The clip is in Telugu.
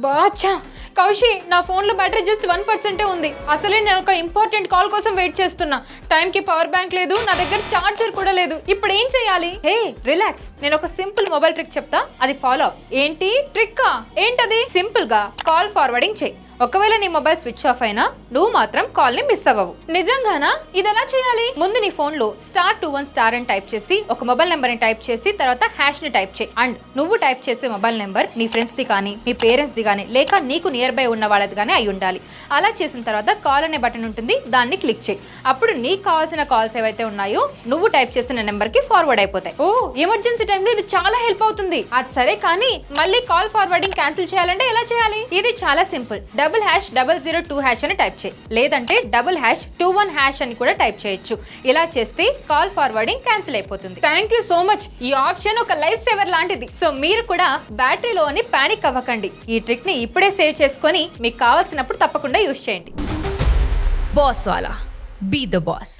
బాచా కౌశి, నా ఫోన్లో బ్యాటరీ జస్ట్ 1% ఉంది. అసలే నేను ఒక ఇంపార్టెంట్ కాల్ కోసం వెయిట్ చేస్తున్నా. టైంకి పవర్ బ్యాంక్ లేదు, నా దగ్గర చార్జర్ కూడా లేదు. ఇప్పుడు ఏం చేయాలి? హే రిలాక్స్, నేను ఒక సింపుల్ మొబైల్ ట్రిక్ చెప్తా, అది ఫాలో అప్. ఏంటి ట్రిక్కా? ఏంటది? సింపుల్ గా కాల్ ఫార్వర్డింగ్ చెయ్యి. ఒకవేళ నీ మొబైల్ స్విచ్ ఆఫ్ అయినా నువ్వు మాత్రం కాల్ ని మిస్ అవ్వవు. నిజంగానా? ఇది ఎలా చేయాలి? ముందు నీ ఫోన్ లో *21* అని టైప్ చేసి ఒక మొబైల్ నెంబర్ ని టైప్ చేసి తర్వాత హ్యాష్ ని టైప్ చేయి. అండ్ నువ్వు టైప్ చేసే మొబైల్ నెంబర్ నీ ఫ్రెండ్స్ ది కానీ నీ పేరెంట్స్ ది కానీ లేక నీకు నియర్ బై ఉన్న వాళ్ళది కానీ అయి ఉండాలి. అలా చేసిన తర్వాత కాల్ అనే బటన్ ఉంటుంది, దాన్ని క్లిక్ చేయి. అప్పుడు నీకు కావాల్సిన కాల్స్ ఏవైతే ఉన్నాయో నువ్వు టైప్ చేసిన నెంబర్ కి ఫార్వర్డ్ అయిపోతాయి. ఓ, ఎమర్జెన్సీ టైంలో ఇది చాలా హెల్ప్ అవుతుంది. అది సరే, కానీ మళ్ళీ కాల్ ఫార్వర్డింగ్ క్యాన్సిల్ చేయాలంటే ఎలా చేయాలి? ఇది చాలా సింపుల్. #002# అని టైప్ చేయి, లేదంటే #21# అని కూడా టైప్ చేయొచ్చు. ఇలా చేస్తే కాల్ ఫార్వర్డింగ్ క్యాన్సిల్ అయిపోతుంది. Thank you so much. ఈ ఆప్షన్ ఒక లైఫ్ సేవర్ లాంటిది. సో మీరు కూడా బ్యాటరీ లో అని పానిక్ అవ్వకండి. ఈ ట్రిక్ ని ఇప్పుడే సేవ్ చేసుకొని మీకు కావాల్సినప్పుడు తప్పకుండా యూజ్ చేయండి. బాస్ వాలా, బీ ద బాస్.